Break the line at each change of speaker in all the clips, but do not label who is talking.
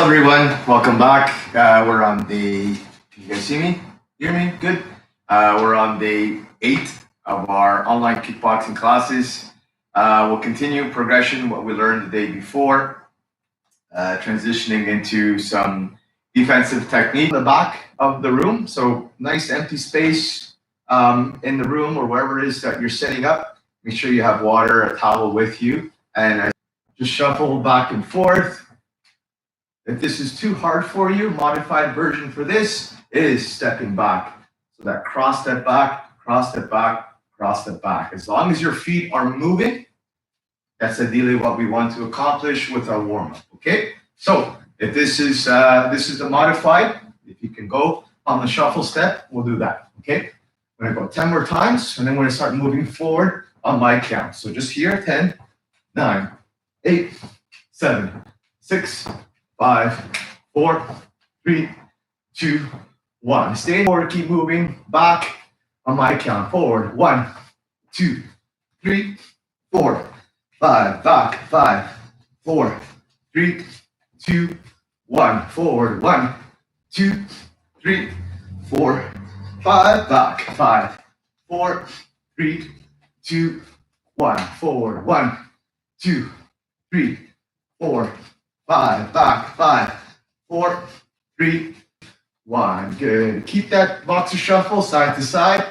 everyone? Welcome back. We're on day. Can you guys see me? Hear me? Good. We're on day 8 of our online kickboxing classes. We'll continue progression what we learned the day before, transitioning into some defensive technique in the back of the room. So nice empty space in the room or wherever it is that you're setting up. Make sure you have water, a towel with you, and just shuffle back and forth. If this is too hard for you, modified version for this is stepping back. So that cross step back, cross step back, cross step back. As long as your feet are moving, that's ideally what we want to accomplish with our warm-up, okay? So if this is the modified, if you can go on the shuffle step, we'll do that, okay? I'm gonna go 10 more times, and then we're gonna start moving forward on my count. So just here, 10, 9, 8, 7, 6, 5, 4, 3, 2, 1. Stay forward, keep moving back on my count. Forward, 1, 2, 3, 4, 5, back, 5, 4, 3, 2, 1. Forward, 1, 2, 3, 4, 5, back, 5, 4, 3, 2, 1. Forward, 1, 2, 3, 4, 5, back, 5, 4, 3, 1. Good. Keep that boxer shuffle side to side.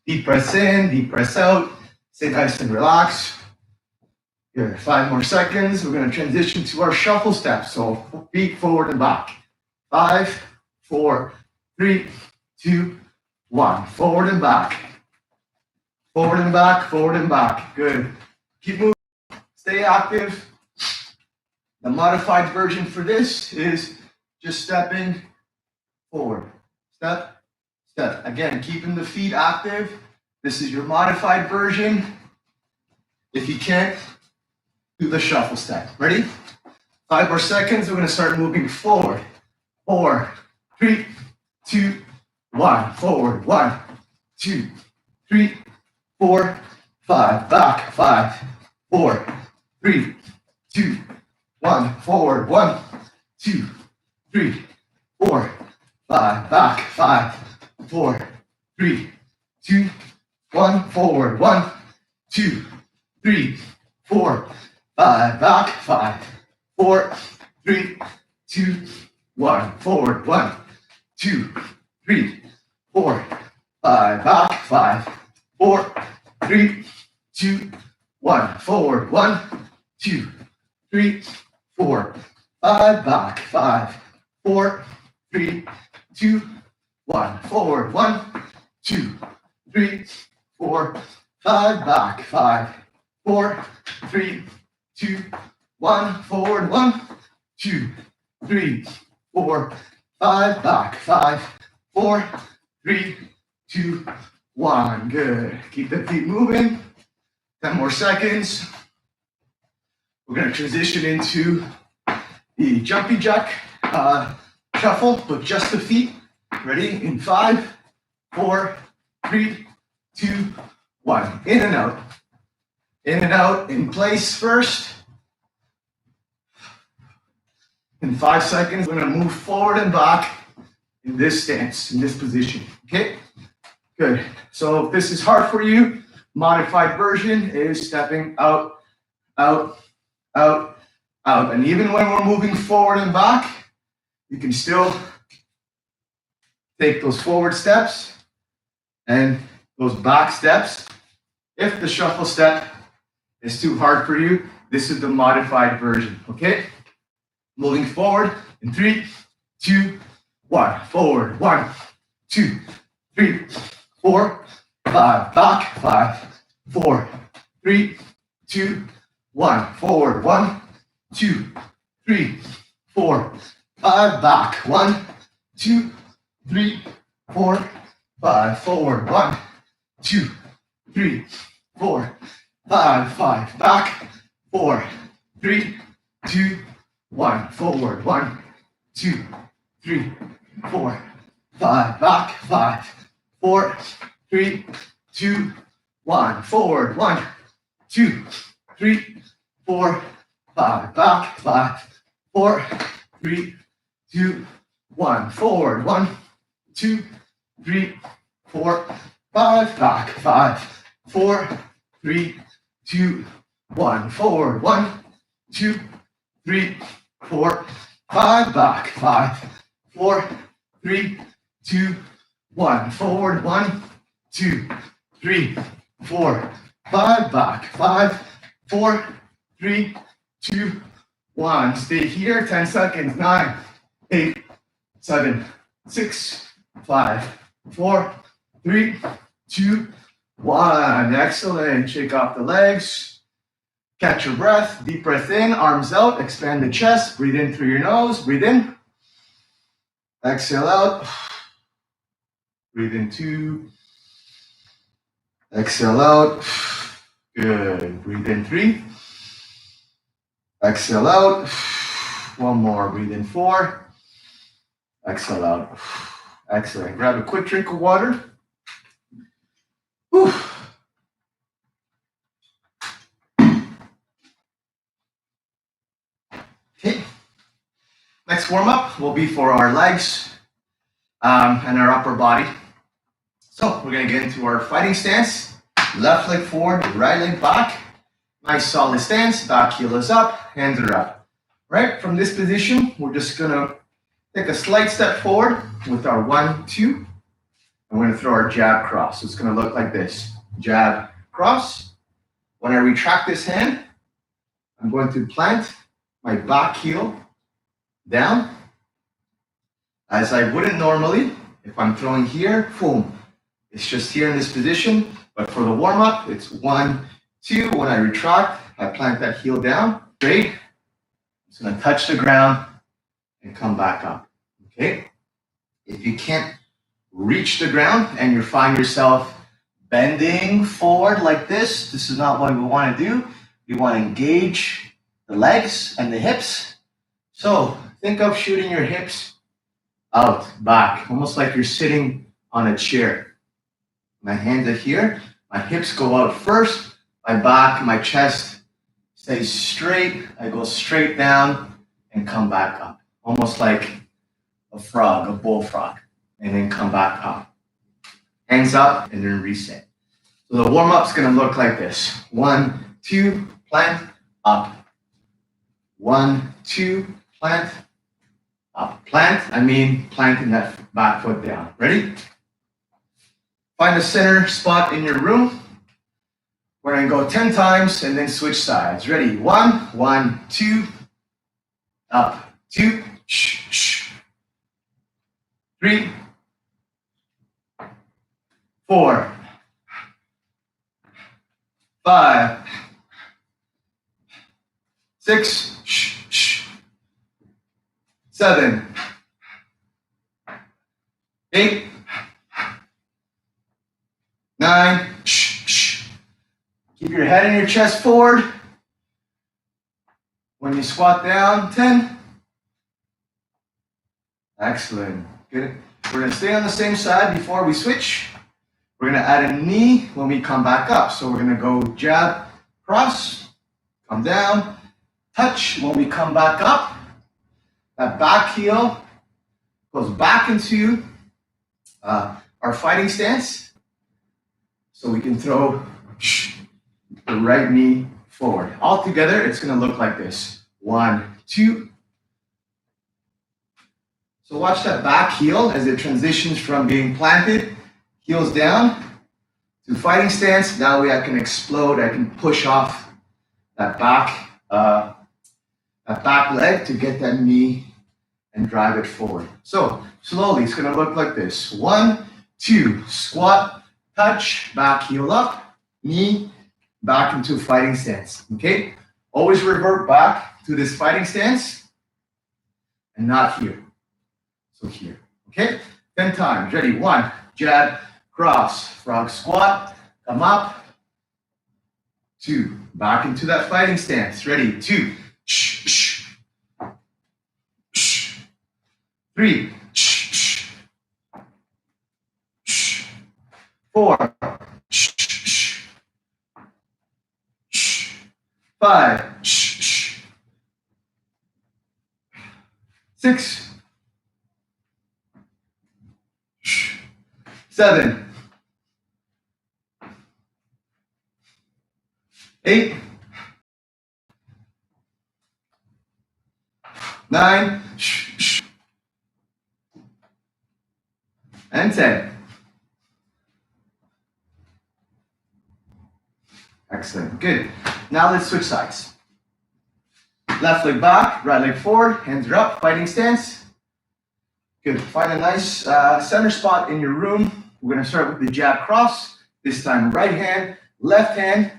Deep press in, deep press out. Stay nice and relaxed. Good. 5 more seconds. We're going to transition to our shuffle steps. So feet forward and back. 5, 4, 3, 2, 1. Forward and back. Forward and back, forward and back. Good. Keep moving. Stay active. The modified version for this is just stepping forward. Step, step. Again, keeping the feet active. This is your modified version. If you can't, do the shuffle step. Ready? 5 more seconds. We're going to start moving forward. 4, 3, 2, 1. Forward. 1, 2, 3, 4, 5. Back. 5, 4, 3, 2, 1. Forward. 1, 2, 3, 4, 5. Back. 5, 4, 3, 2, 1. Forward. 1, 2, 3, 4, 5. Back. 5, 4, 3, 2, 1. Forward. 1, 2, 3, 4, 5. Back. 5, 4, 3, 2, 1. Forward. 1, 2, 3, 4, 5. Back. 5, 4, 3, 2, 1. Forward. 1, 2, 3, 4, 5. Back. 5, 4, 3, 2, 1. Forward. 1, 2, 3, 4, 5. Back. 5, 4, 3, 2, 1. Good. Keep the feet moving. 10 more seconds. We're going to transition into the jumpy jack shuffle with just the feet. Ready? In 5, 4, 3, 2, 1. In and out. In and out. In place first. In 5 seconds, we're going to move forward and back in this stance, in this position. Okay? Good. So if this is hard for you, modified version is stepping out, out, out, out. And even when we're moving forward and back, you can still take those forward steps and those back steps. If the shuffle step is too hard for you, this is the modified version, okay? Moving forward in 3, 2, 1. Forward. 1, 2, 3, 4, 5. Back. 5, 4, 3, 2, 1. Forward. 1, 2, 3, 4, 5. Back. 1, 2, 3, 4, 5. Forward. 1, 2, 3, 4, 5. 5. Back. 4, 3, 2, 1. Forward. 1, 2, 3, 4, 5. Back. 5, 4, 3, 2, 1. Forward. 1, 2, 3, 4, 5, back, 5, 4, 3, 2, 1, forward, 1, 2, 3, 4, 5, back, 5, 4, 3, 2, 1, forward, 1, 2, 3, 4, 5, back, 5, 4, 3, 2, 1, forward, 1, 2, 3, 4, 5, back, 5, 4, 3, 2, 1. Stay here, 10 seconds, 9, 8, 7, 6, 5, 4, 3, 2, 1. Excellent. Shake off the legs. Catch your breath. Deep breath in, arms out, expand the chest. Breathe in through your nose. Breathe in. Exhale out. Breathe in 2. Exhale out. Good. Breathe in 3. Exhale out. One more. Breathe in 4. Exhale out. Excellent. Grab a quick drink of water. Whew. Okay. Next warm up will be for our legs and our upper body. So we're going to get into our fighting stance. Left leg forward, right leg back. Nice solid stance. Back heel is up, hands are up. Right, from this position, we're just going to take a slight step forward with our 1, 2. And we're going to throw our jab cross. So it's going to look like this. Jab, cross. When I retract this hand, I'm going to plant my back heel down as I wouldn't normally. If I'm throwing here, boom. It's just here in this position. But for the warm-up, it's 1, 2. When I retract, I plant that heel down, straight. It's going to touch the ground and come back up. Okay? If you can't reach the ground and you find yourself bending forward like this is not what we want to do. We want to engage the legs and the hips. So think of shooting your hips out, back, almost like you're sitting on a chair. My hands are here. My hips go out first. My back, my chest stays straight. I go straight down and come back up. Almost like a frog, a bullfrog. And then come back up. Hands up and then reset. So the warm-up is going to look like this. 1, 2, plant, up. 1, 2, plant, up. Plant, I mean planting that back foot down. Ready? Find a center spot in your room. We're going to go 10 times and then switch sides. Ready? 1, 1, 2, up. 2, 3, 4, 5, 6, 7, 8, 9, keep your head and your chest forward. When you squat down, 10. Excellent. Good. We're going to stay on the same side before we switch. We're going to add a knee when we come back up. So we're going to go jab, cross, come down, touch when we come back up. That back heel goes back into our fighting stance. So we can throw the right knee forward. All together, it's going to look like this. 1, 2. So watch that back heel as it transitions from being planted, heels down, to fighting stance. That way I can explode. I can push off that back leg to get that knee and drive it forward. So slowly, it's going to look like this. 1, 2, squat, touch, back heel up, knee, back into fighting stance. Okay? Always revert back to this fighting stance and not here. So here. Okay? 10 times. Ready? 1, jab, cross, frog squat, come up. 2, back into that fighting stance. Ready? 2, 3, 4, 5, 6, 7, 8, 9, and 10. Excellent. Good. Now let's switch sides. Left leg back, right leg forward, hands are up, fighting stance. Good. Find a nice center spot in your room. We're going to start with the jab cross. This time right hand, left hand.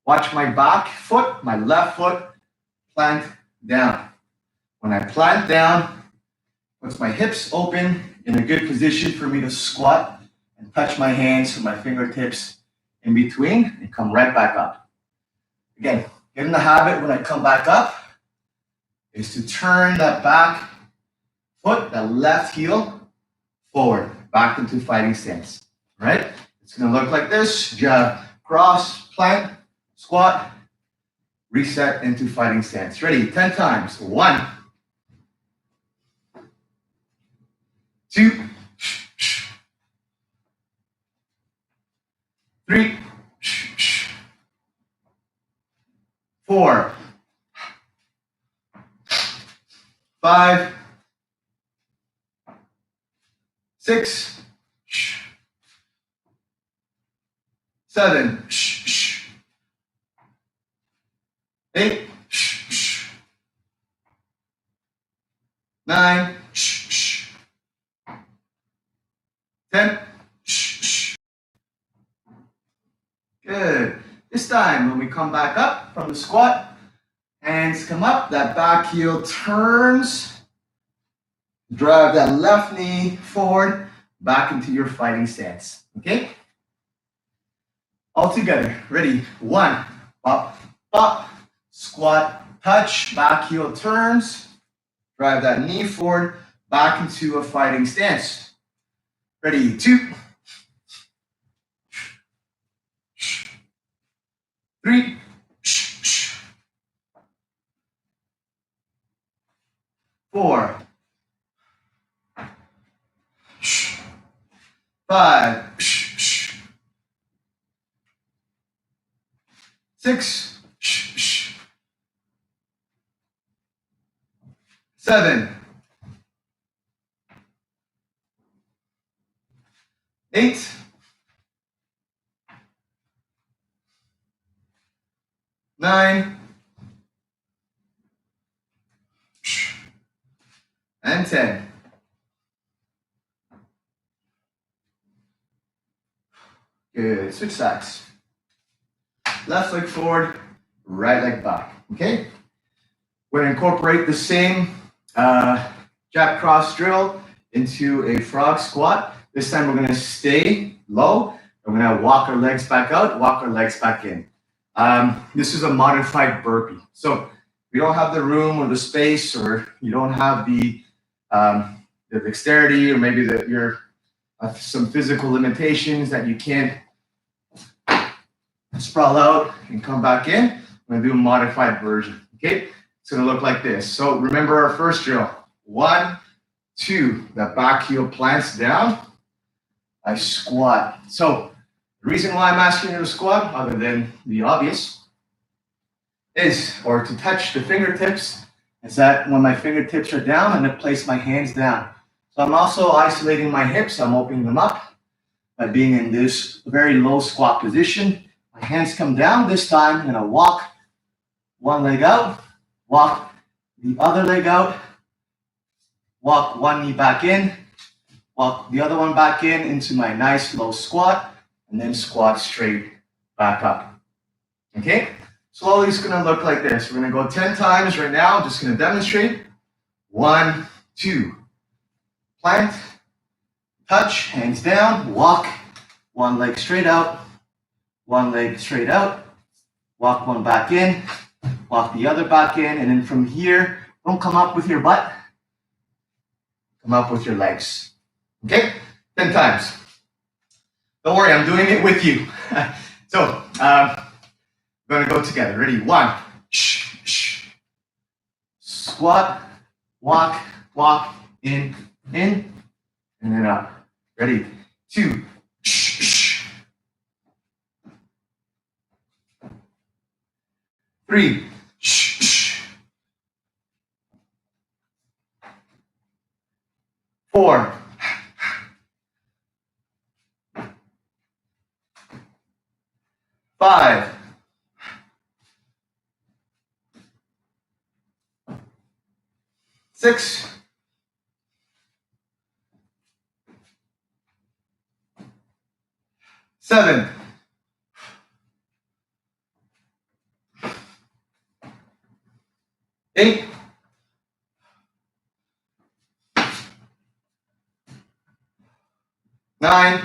Watch my back foot, my left foot plant down. When I plant down, puts my hips open in a good position for me to squat and touch my hands with my fingertips in between and come right back up. Again, get in the habit when I come back up is to turn that back foot, that left heel forward, back into fighting stance, right? It's gonna look like this: jab, cross, plant, squat, reset into fighting stance. Ready? 10 times. 1, 2, 3, 4, 5, 6, 7, 8, 9, 10. Good. This time, when we come back up from the squat, hands come up, that back heel turns, drive that left knee forward, back into your fighting stance. Okay? All together. Ready? 1, up, up, squat, touch, back heel turns, drive that knee forward, back into a fighting stance. Ready? 2, 3, 4, 5, 6, 7, 8, 9, and 10. Good. Switch sides. Left leg forward, right leg back. Okay? We're going to incorporate the same jab cross drill into a frog squat. This time we're going to stay low. We're going to walk our legs back out, walk our legs back in. This is a modified burpee. So we don't have the room or the space, or you don't have the dexterity, or maybe your some physical limitations that you can't sprawl out and come back in. I'm going to do a modified version. Okay, it's going to look like this. So remember our first drill: 1, 2. That back heel plants down. I squat. So the reason why I'm asking you to squat, other than the obvious, is, or to touch the fingertips, is that when my fingertips are down, I'm going to place my hands down. So I'm also isolating my hips. I'm opening them up by being in this very low squat position. My hands come down. This time I'm going to walk one leg out, walk the other leg out, walk one knee back in, walk the other one back in into my nice low squat, and then squat straight back up. Okay? Slowly it's going to look like this. We're going to go 10 times right now. I'm just going to demonstrate. 1, 2. Plant, touch, hands down, walk, one leg straight out, one leg straight out, walk one back in, walk the other back in, and then from here, don't come up with your butt, come up with your legs. Okay? 10 times. Don't worry, I'm doing it with you. So, we're going to go together. Ready? 1. Squat, walk, walk, in, and then up. Ready? 2, 3, 4, 5, 6, 7, 8, 9,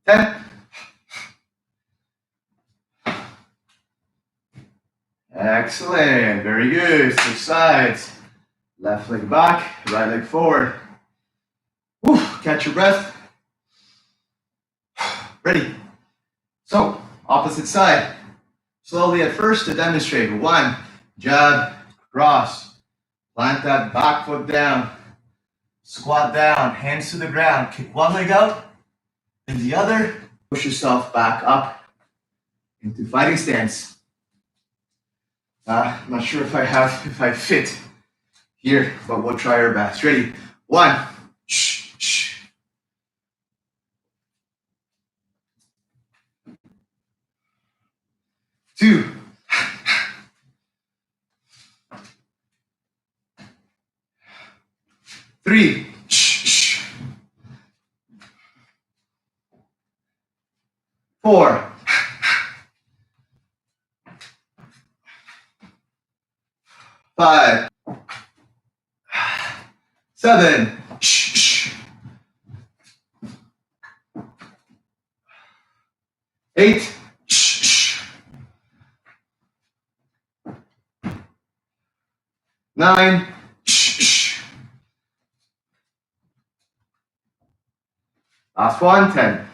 10. Excellent. Very good. Switch sides. Left leg back, right leg forward. Woo, catch your breath. Ready. So, opposite side. Slowly at first to demonstrate. 1, jab, cross. Plant that back foot down. Squat down, hands to the ground. Kick one leg out, and the other. Push yourself back up into fighting stance. I'm not sure if I fit here, but we'll try our best. Ready? 1. 2. 3. 4. 5. 7. 8. 9. Last one, 10.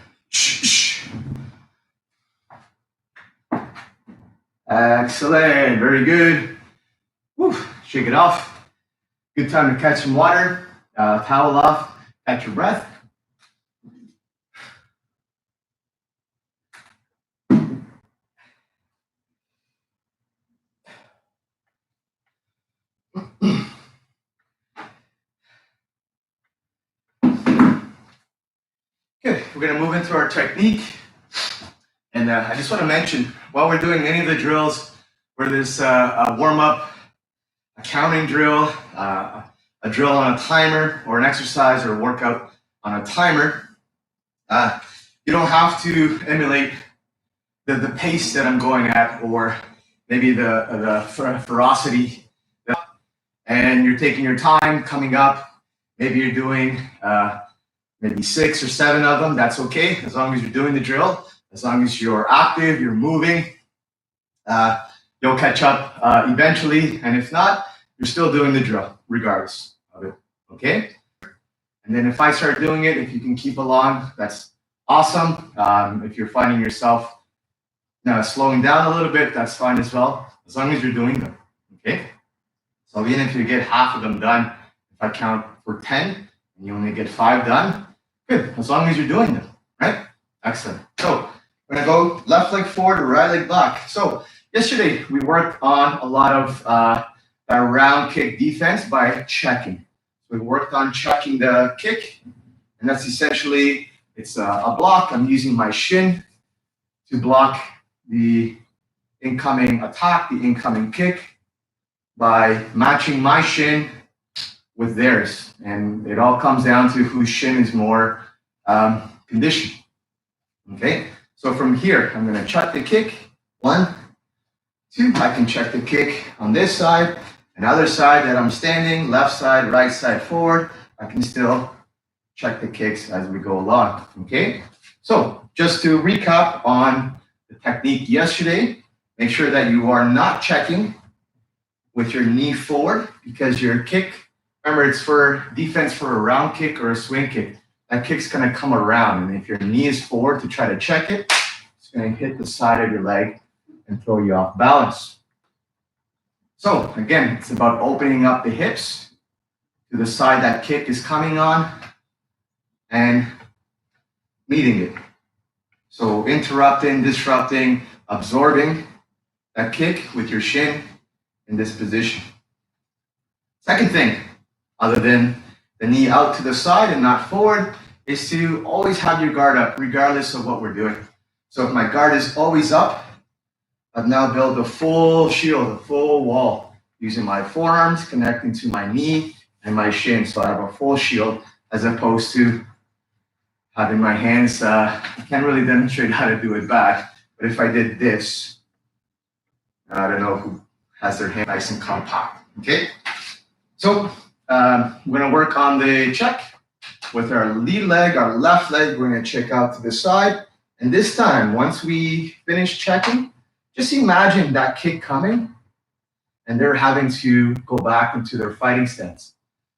Excellent, very good. Woo. Shake it off. Good time to catch some water, towel off, catch your breath. Good, we're gonna move into our technique. And I just wanna mention, while we're doing any of the drills, where there's a warm-up, a counting drill, a drill on a timer, or an exercise or a workout on a timer, you don't have to emulate the pace that I'm going at, or maybe the ferocity. And you're taking your time coming up. Maybe you're doing maybe 6 or 7 of them. That's okay, as long as you're doing the drill, as long as you're active, you're moving. You'll catch up eventually, and if not, you're still doing the drill, regardless of it, okay? And then if I start doing it, if you can keep along, that's awesome. If you're finding yourself slowing down a little bit, that's fine as well, as long as you're doing them, okay? So even if you get half of them done, if I count for 10, and you only get 5 done, good, as long as you're doing them, right? Excellent. So we're gonna go left leg forward, right leg back. So yesterday, we worked on a lot of that round kick defense by checking. We worked on checking the kick, and that's essentially, it's a block. I'm using my shin to block the incoming attack, the incoming kick, by matching my shin with theirs. And it all comes down to whose shin is more conditioned. Okay, so from here, I'm gonna check the kick. 1, 2, I can check the kick on this side. Another side that I'm standing, left side, right side, forward. I can still check the kicks as we go along, okay? So just to recap on the technique yesterday, make sure that you are not checking with your knee forward, because your kick, remember, it's for defense for a round kick or a swing kick. That kick's gonna come around, and if your knee is forward to try to check it, it's gonna hit the side of your leg and throw you off balance. So again, it's about opening up the hips to the side that kick is coming on and meeting it. So interrupting, disrupting, absorbing that kick with your shin in this position. Second thing, other than the knee out to the side and not forward, is to always have your guard up regardless of what we're doing. So if my guard is always up, I've now built a full shield, a full wall, using my forearms connecting to my knee and my shin. So I have a full shield as opposed to having my hands, I can't really demonstrate how to do it back, but if I did this, I don't know who has their hand nice and compact, okay? So we're gonna work on the check with our lead leg, our left leg, we're gonna check out to the side. And this time, once we finish checking, just imagine that kick coming and they're having to go back into their fighting stance.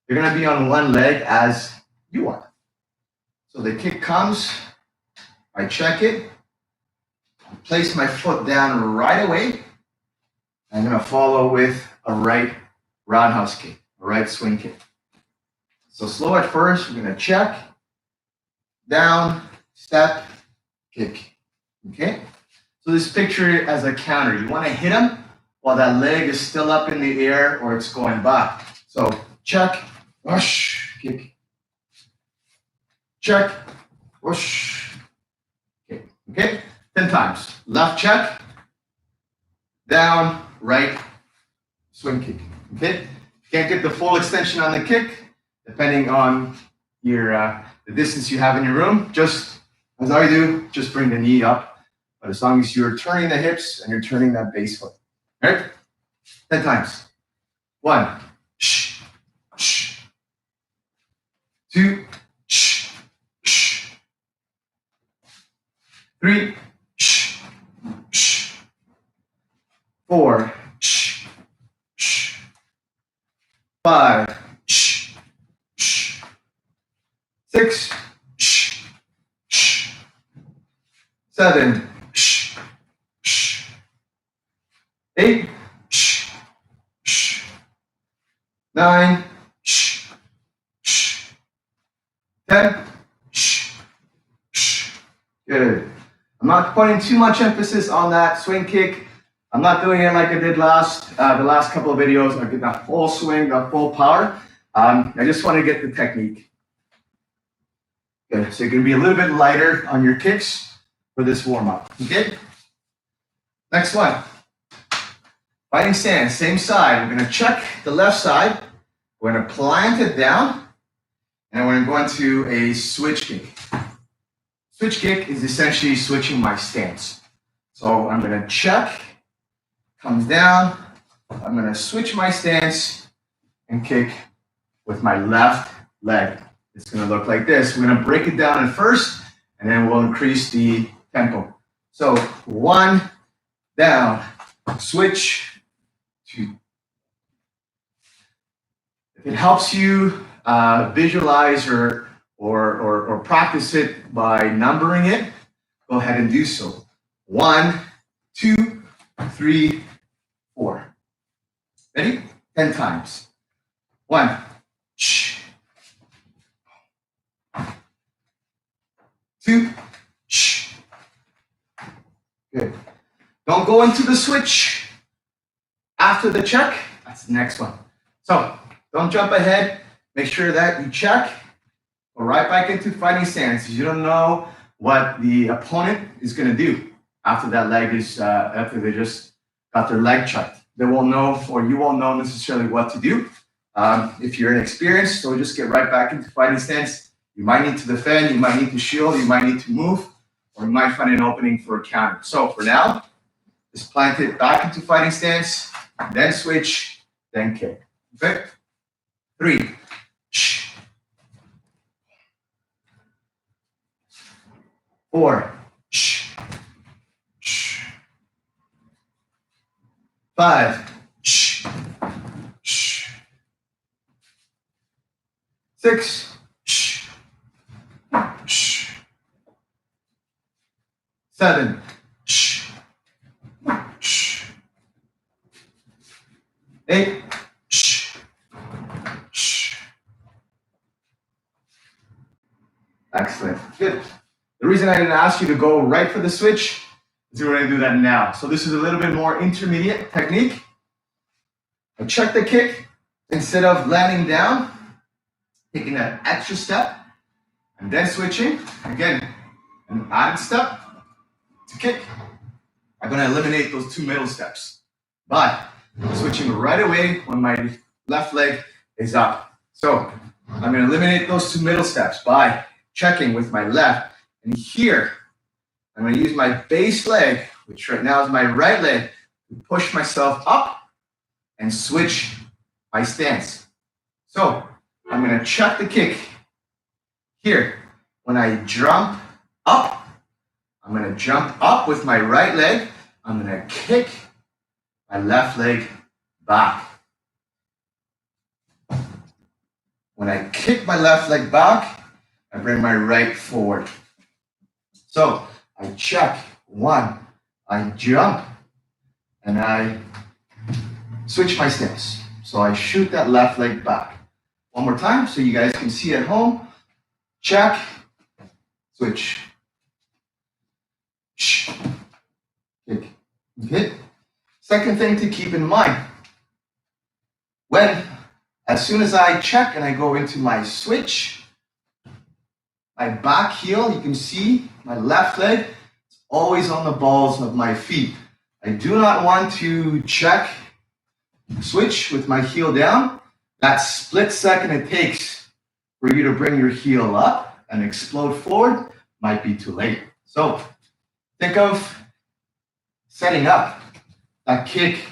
They're gonna be on one leg as you are. So the kick comes, I check it, place my foot down right away. I'm gonna follow with a right roundhouse kick, a right swing kick. So slow at first, we're gonna check, down, step, kick, okay? So this picture it as a counter. You wanna hit him while that leg is still up in the air or it's going back. So check, whoosh, kick. Check, whoosh, kick, okay? 10 times. Left check, down, right, swing kick, okay? If you can't get the full extension on the kick, depending on your the distance you have in your room, just as I do, just bring the knee up. But as long as you're turning the hips and you're turning that base foot, right? 10 times. 1, shh, shh. 2, shh, shh. 3, shh, shh. 4, shh, shh. 5, shh, shh. 6, shh, shh. 7, shh, shh. 8, shh, shh. 9, shh, shh. 10, shh, shh. Good. I'm not putting too much emphasis on that swing kick. I'm not doing it like I did the last couple of videos. I get that full swing, that full power. I just want to get the technique. Good. So you're going to be a little bit lighter on your kicks for this warm-up. Okay? Next one. Fighting stance, same side. We're going to check the left side. We're going to plant it down. And we're going to go into a switch kick. Switch kick is essentially switching my stance. So I'm going to check, comes down. I'm going to switch my stance and kick with my left leg. It's going to look like this. We're going to break it down at first, and then we'll increase the tempo. So 1, down, switch, 2. If it helps you visualize or practice it by numbering it, go ahead and do so. 1, 2, 3, 4. Ready? 10 times. 1, shh. 2, shh. Good. Don't go into the switch after the check. That's the next one. So don't jump ahead. Make sure that you check. Go right back into fighting stance. You don't know what the opponent is going to do after that leg is after they just got their leg checked. They won't know, or you won't know necessarily what to do. If you're inexperienced, so just get right back into fighting stance. You might need to defend, you might need to shield, you might need to move, or you might find an opening for a counter. So for now, just plant it back into fighting stance, then switch, then kick. Okay? 3, shh. 4, shh, shh. 5, shh, shh. 6, shh, shh. 7, shh, shh. 8. Excellent. Good. The reason I didn't ask you to go right for the switch is we're going to do that now. So this is a little bit more intermediate technique. I check the kick. Instead of landing down, taking that extra step, and then switching. Again, an added step to kick. I'm going to eliminate those 2 middle steps by switching right away when my left leg is up. So I'm going to eliminate those 2 middle steps by checking with my left. And here, I'm going to use my base leg, which right now is my right leg, to push myself up and switch my stance. So I'm going to check the kick here. When I jump up, I'm going to jump up with my right leg. I'm going to kick my left leg back. When I kick my left leg back, I bring my right forward. So I check 1, I jump, and I switch my stance. So I shoot that left leg back. One more time so you guys can see at home. Check, switch, kick. Okay. Second thing to keep in mind, as soon as I check and I go into my switch, my back heel, you can see my left leg is always on the balls of my feet. I do not want to check, switch with my heel down. That split second it takes for you to bring your heel up and explode forward might be too late. So think of setting up that kick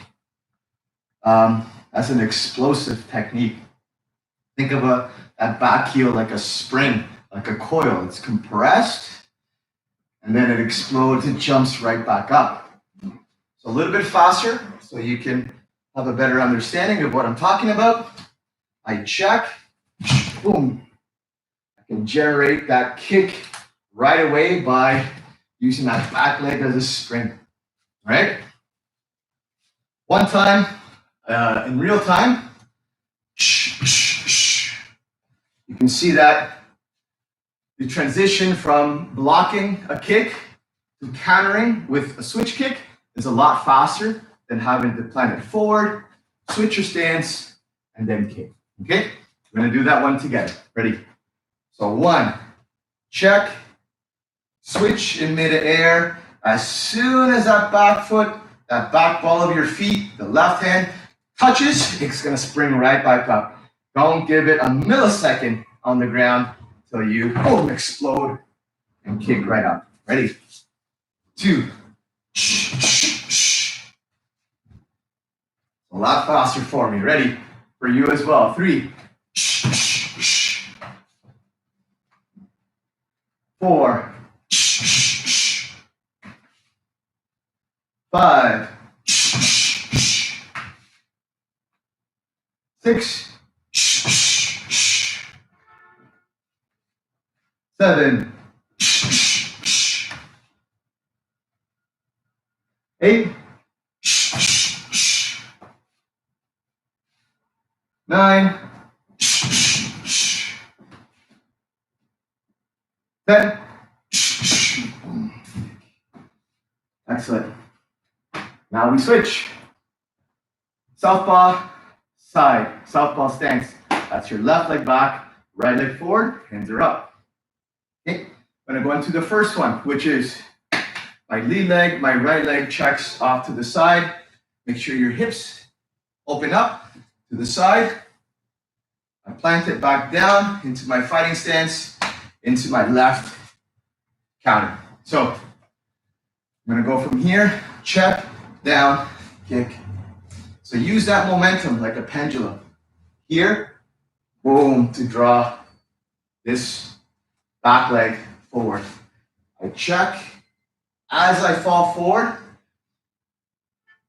as an explosive technique. Think of that back heel like a spring, like a coil. It's compressed, and then it explodes, it jumps right back up. So a little bit faster so you can have a better understanding of what I'm talking about. I check, boom. I can generate that kick right away by using that back leg as a spring, all right? One time, in real time, you can see that the transition from blocking a kick to countering with a switch kick is a lot faster than having to plan it forward, switch your stance, and then kick. Okay? We're going to do that one together. Ready? So 1, check, switch in midair. As soon as that back foot, that back ball of your feet, the left hand touches, it's going to spring right back up. Don't give it a millisecond on the ground till you boom, explode and kick right up. Ready? 2. A lot faster for me. Ready? For you as well. 3. 4. 5. 6. 7. 8. 9. 10. Excellent. Now we switch. Southpaw, side, southpaw stance. That's your left leg back, right leg forward, hands are up. Okay, I'm gonna go into the first one, which is my lead leg, my right leg checks off to the side. Make sure your hips open up to the side. I plant it back down into my fighting stance, into my left counter. So I'm gonna go from here, check, down, kick. So use that momentum like a pendulum. Here, boom, to draw this back leg forward. I check. As I fall forward,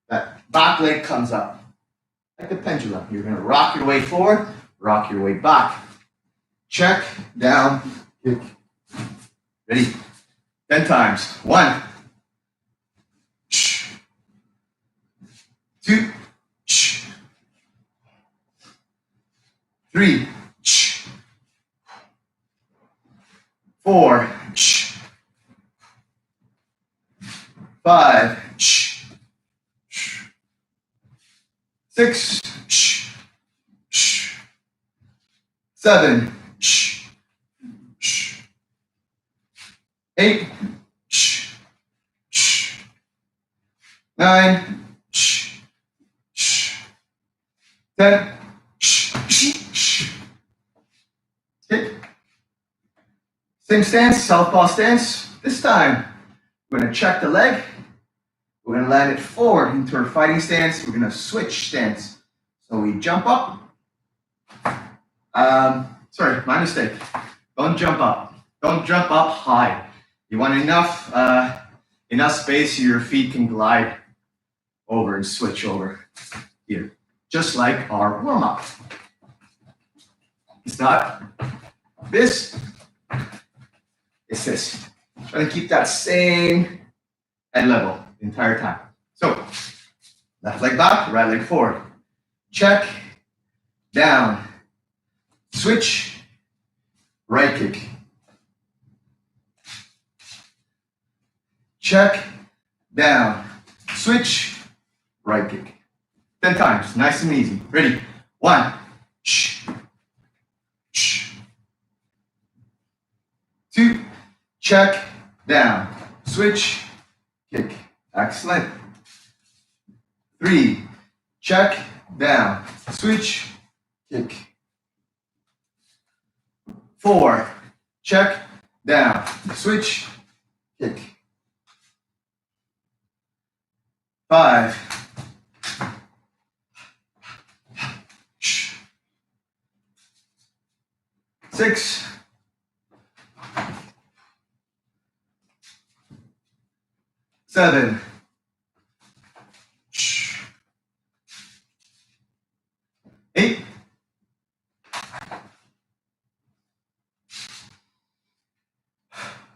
that back leg comes up. Like a pendulum. You're gonna rock your way forward, rock your way back. Check, down, kick. Ready? 10 times. 1. 2. 3, 4, 5, 6, 7, 8, 9, 10. Okay. Same stance, southpaw stance. This time, we're going to check the leg. We're going to land it forward into our fighting stance. We're going to switch stance. So we jump up. Sorry, my mistake. Don't jump up. Don't jump up high. You want enough space so your feet can glide over and switch over here, just like our warm-up. It's not this, it's this. Try to keep that same head level the entire time. So, left leg back, right leg forward. Check, down, switch, right kick. Check, down, switch, right kick. 10 times, nice and easy. Ready? 1, 2, check, down, switch, kick. Excellent. 3, check, down, switch, kick. 4, check, down, switch, kick. 5, 6, 7, 8,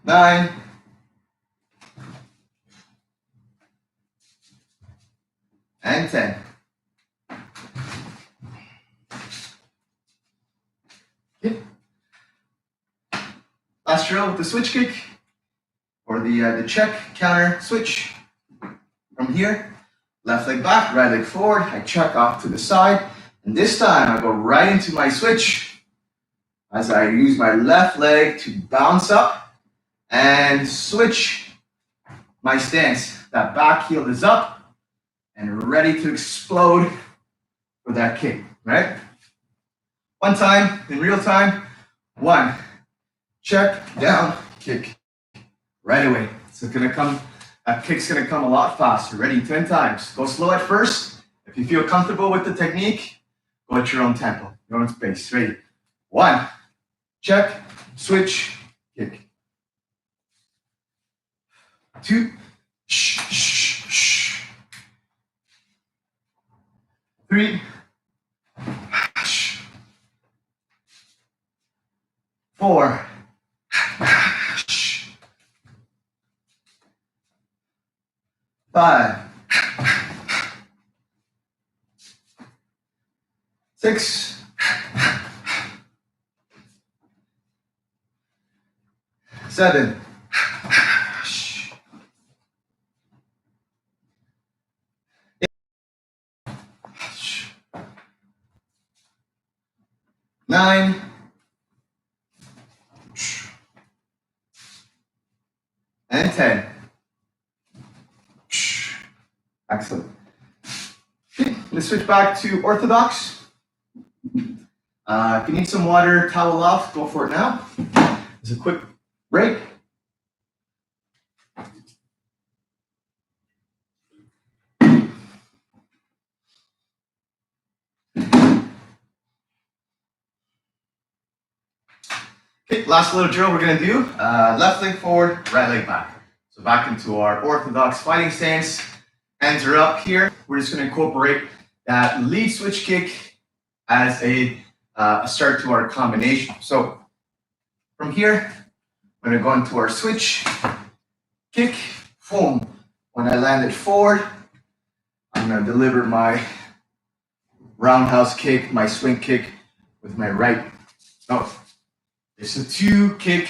9, and 10. Okay. Last drill with the switch kick, or the check, counter, switch. From here, left leg back, right leg forward. I check off to the side, and this time I go right into my switch as I use my left leg to bounce up and switch my stance. That back heel is up and ready to explode for that kick, right? One time, in real time. 1, check, down, kick. Right away. So it's gonna come, that kick's gonna come a lot faster. Ready? 10 times. Go slow at first. If you feel comfortable with the technique, go at your own tempo, your own pace. Ready? 1, check, switch, kick. 2, 3, 4, 5, 6, 7, 9, and 10. Excellent. Okay, let's switch back to orthodox. If you need some water, towel off, go for it now. It's a quick break. Okay, last little drill we're gonna do. Left leg forward, right leg back. So back into our orthodox fighting stance. Hands are up here. We're just gonna incorporate that lead switch kick as a start to our combination. So from here, we're gonna go into our switch kick, boom. When I land it forward, I'm gonna deliver my roundhouse kick, my swing kick with my right. So it's a 2-kick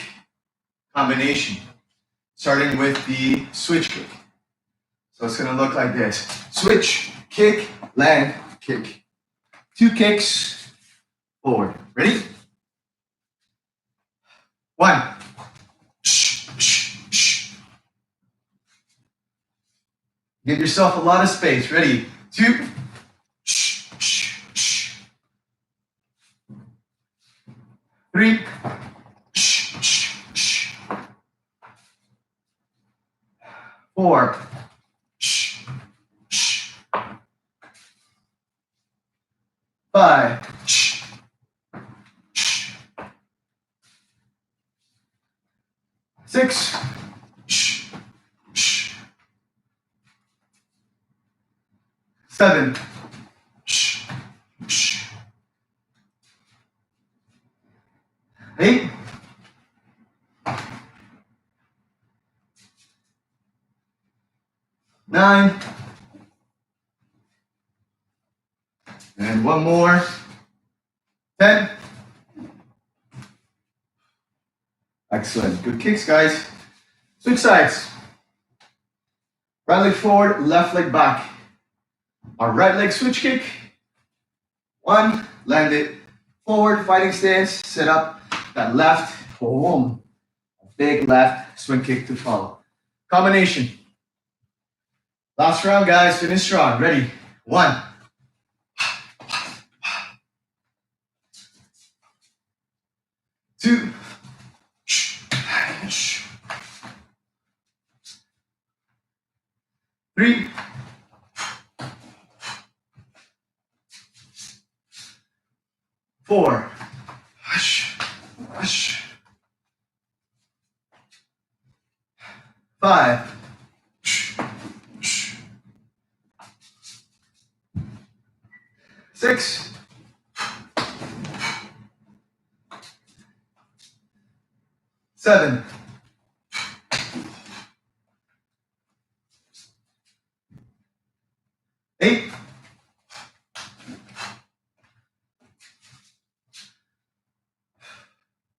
combination, starting with the switch kick. So it's going to look like this. Switch, kick, land, kick. 2 kicks forward. Ready? 1. Give yourself a lot of space. Ready? 2. 3. 4. 5. 6. 7. 8. 9. And one more. 10. Excellent. Good kicks, guys. Switch sides. Right leg forward, left leg back. Our right leg switch kick. 1, land it. Forward, fighting stance, set up. That left, boom. A big left swing kick to follow. Combination. Last round, guys. Finish strong. Ready? 1. 2. 3. 4. 5. 6. 7. 8.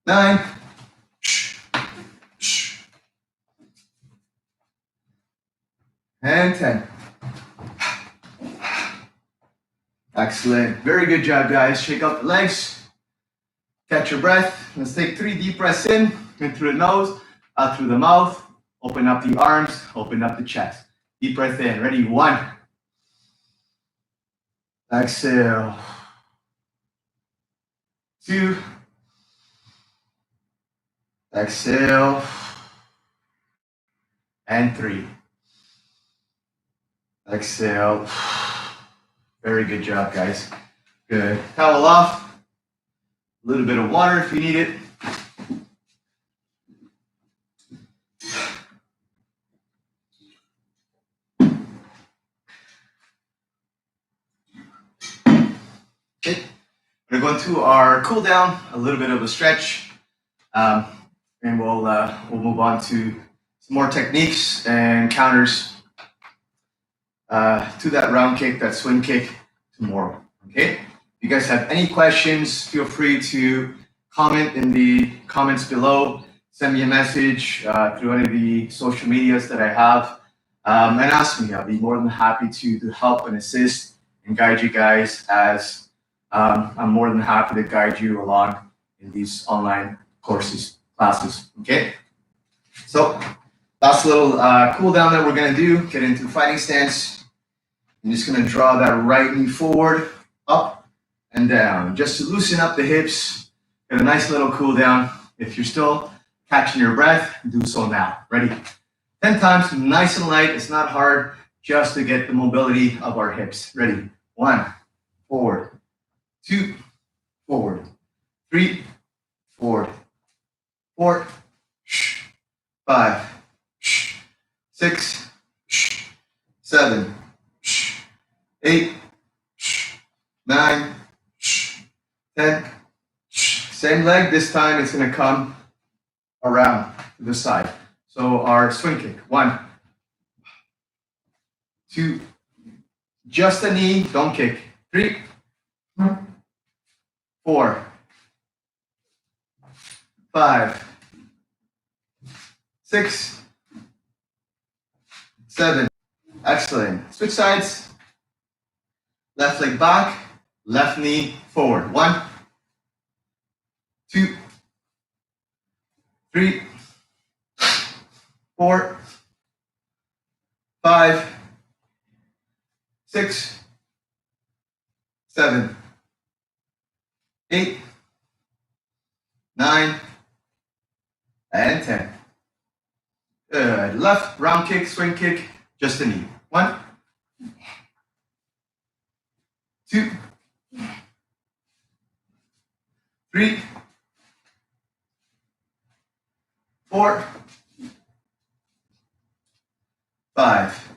9. And 10. Excellent. Very good job, guys. Shake out the legs. Catch your breath. Let's take 3 deep breaths in through the nose, out through the mouth. Open up the arms, open up the chest. Deep breath in. Ready? 1. Exhale. 2. Exhale. And 3. Exhale. Very good job, guys. Good. Towel off. A little bit of water if you need it. Okay. We're going to our cool down, a little bit of a stretch, and we'll move on to some more techniques and counters to that round kick, that swing kick tomorrow. Okay. If you guys have any questions, feel free to comment in the comments below. Send me a message through any of the social medias that I have, and ask me. I'll be more than happy to help and assist and guide you guys, as I'm more than happy to guide you along in these online classes. Okay. So last little cool down that we're gonna do. Get into fighting stance. I'm just gonna draw that right knee forward, up and down, just to loosen up the hips. Get a nice little cool down. If you're still catching your breath, do so now. Ready? 10 times, nice and light. It's not hard, just to get the mobility of our hips. Ready? 1, forward. 2, forward. 3, forward. 4, 5, 6, 7, 8, 9, 10. Same leg. This time it's going to come around to the side. So our swing kick. 1, 2, just a knee, don't kick. 3, 4, 5, 6, 7. Excellent. Switch sides. Left leg back, left knee forward. 1, 2, 3, 4, 5, 6, 7, 8, 9, and 10. Good. Left round kick, swing kick, just the knee. 1, 2, 3, 4, 5,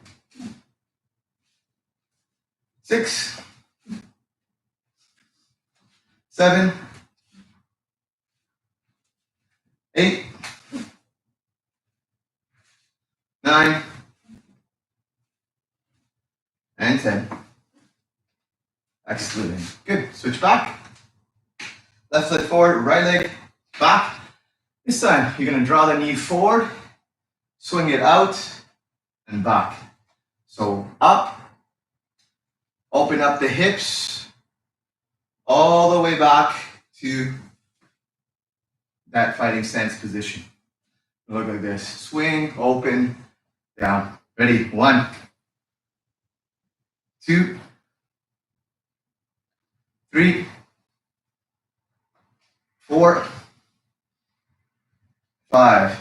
6, 7, 8, 9, and 10. Excellent. Good. Switch back. Left leg forward, right leg back. This time, you're going to draw the knee forward, swing it out, and back. So up, open up the hips, all the way back to that fighting stance position. Look like this. Swing, open, down. Ready? 1, 2, 3, 4, 5.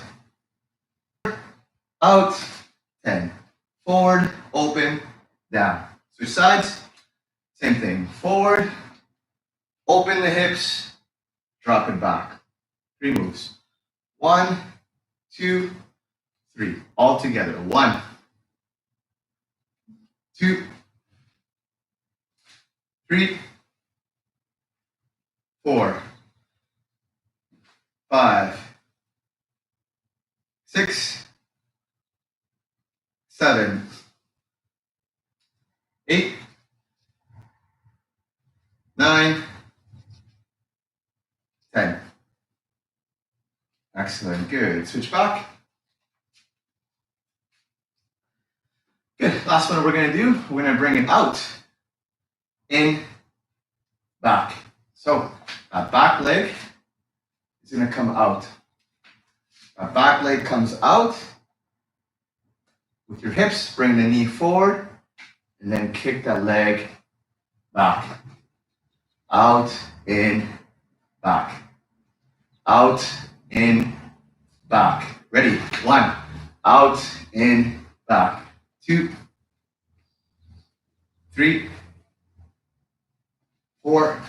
Out, 10. Forward, open, down. Switch sides. Same thing. Forward, open the hips, drop it back. 3 moves. 1, 2, 3. All together. 1, 2, 3, 4, 5, 6, 7, 8, 9, 10. Excellent. Good. Switch back. Good. Last one we're going to do, we're going to bring it out, in, back. So that back leg is going to come out. That back leg comes out. With your hips, bring the knee forward, and then kick that leg back. Out, in, back. Out, in, back. Ready? 1, out, in, back. 2, 3, 4,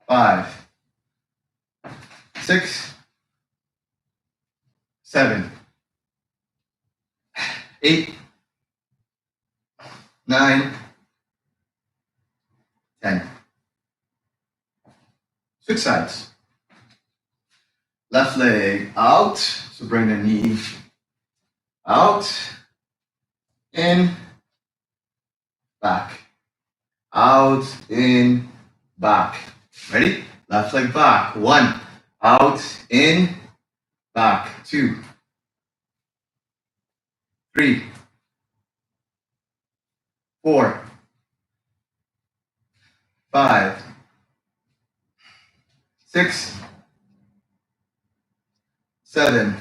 5, 6, 7, 8, 9, 10. Switch sides. Left leg out, so bring the knee out, in, back. Out, in, back. Ready? Left leg back. 1, out, in, back. 2, 3, 4, 5, 6, 7,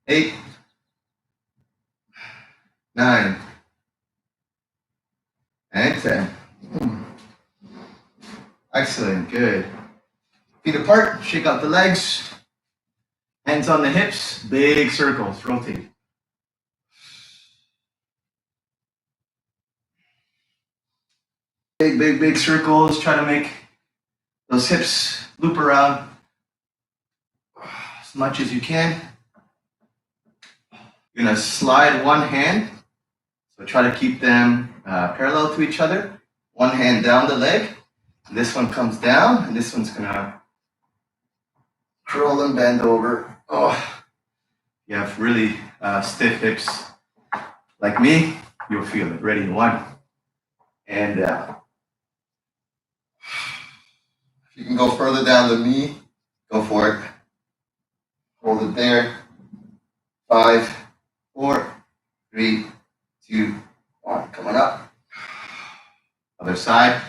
8, 9, and 10. Excellent, good. Feet apart, shake out the legs. Hands on the hips, big circles, rotate. Big circles, try to make those hips loop around as much as you can. You're gonna slide one hand, so try to keep them parallel to each other. One hand down the leg, this one comes down, and this one's gonna curl and bend over. Oh, you have really stiff hips like me, you'll feel it. Ready? 1, and down. If you can go further down the knee, go for it. Hold it there. 5, 4, 3, 2, 1. Coming up. Other side.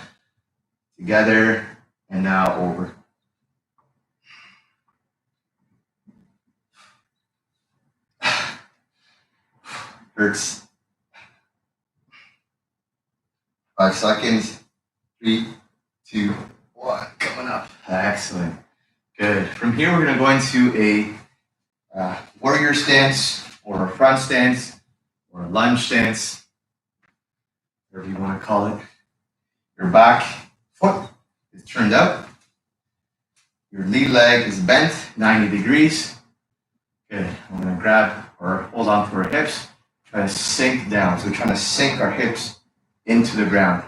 Together. And now over. Hurts. 5 seconds. 3, 2, 1. Coming up. Excellent. Good. From here, we're going to go into a warrior stance, or a front stance, or a lunge stance, whatever you want to call it. Your back foot is turned out. Your lead leg is bent 90 degrees. Good. I'm going to grab or hold on to our hips. Try to sink down. So we're trying to sink our hips into the ground.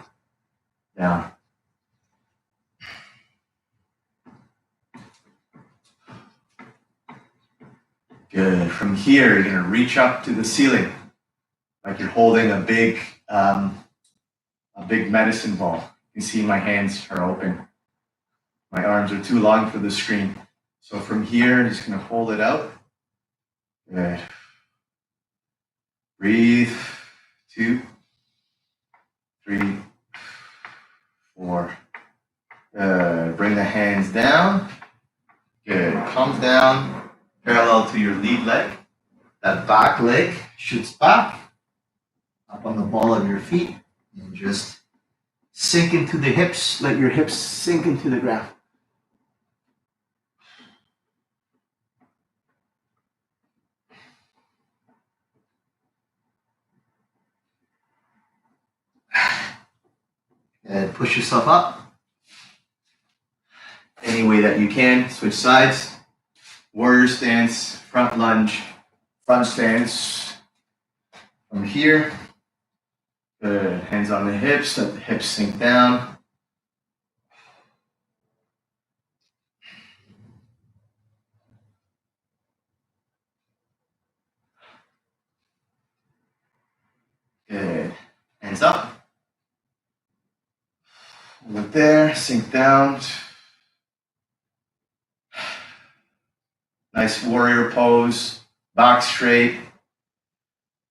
Down. Good. From here, you're going to reach up to the ceiling like you're holding a big medicine ball. You can see my hands are open. My arms are too long for the screen. So from here, I'm just going to hold it out. Good. Breathe. 2, 3, 4. Good. Bring the hands down. Good. Palms down. Parallel to your lead leg. That back leg shoots back up on the ball of your feet, and just sink into the hips. Let your hips sink into the ground. And push yourself up any way that you can. Switch sides. Warrior stance, front lunge, front stance. From here, good. Hands on the hips, let the hips sink down. Good. Hands up. Hold it there, sink down. Nice warrior pose, back straight.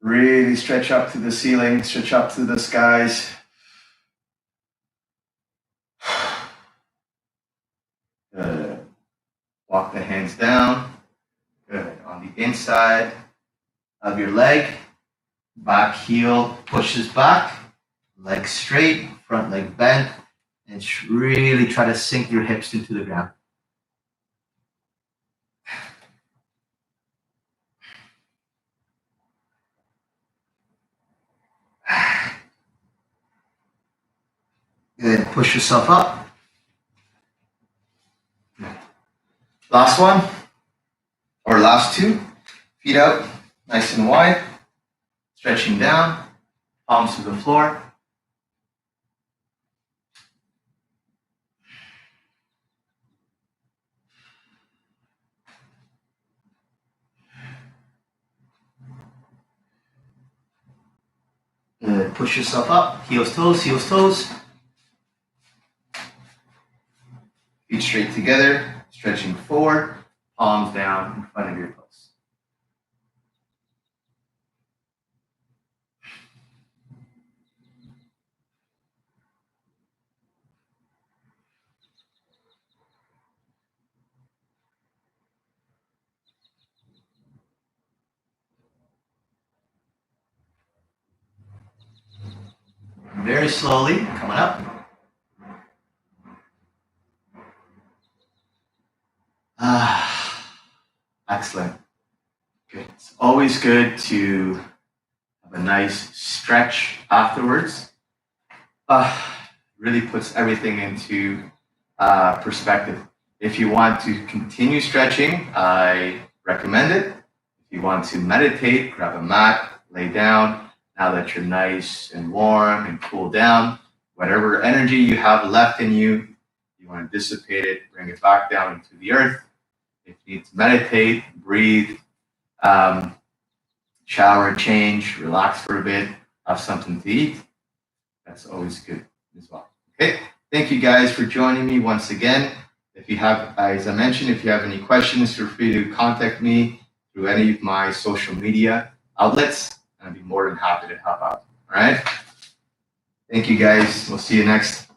Really stretch up to the ceiling, stretch up to the skies. Good. Walk the hands down. Good. On the inside of your leg, back heel pushes back, leg straight, front leg bent, and really try to sink your hips into the ground. Good. Push yourself up. Last one, or last 2. Feet out, nice and wide. Stretching down, palms to the floor. Good. Push yourself up, heels, toes, heels, toes. Feet straight together, stretching forward, palms down in front of your toes. Very slowly, coming up. Excellent. Good. It's always good to have a nice stretch afterwards. Really puts everything into perspective. If you want to continue stretching, I recommend it. If you want to meditate, grab a mat, lay down. Now that you're nice and warm and cool down, whatever energy you have left in you, you want to dissipate it, bring it back down into the earth. If you need to meditate, breathe, shower, change, relax for a bit, have something to eat, that's always good as well. Okay, Thank you guys for joining me once again. If you have, as I mentioned, if you have any questions, feel free to contact me through any of my social media outlets, and I'd be more than happy to help out. All right. Thank you guys. We'll see you next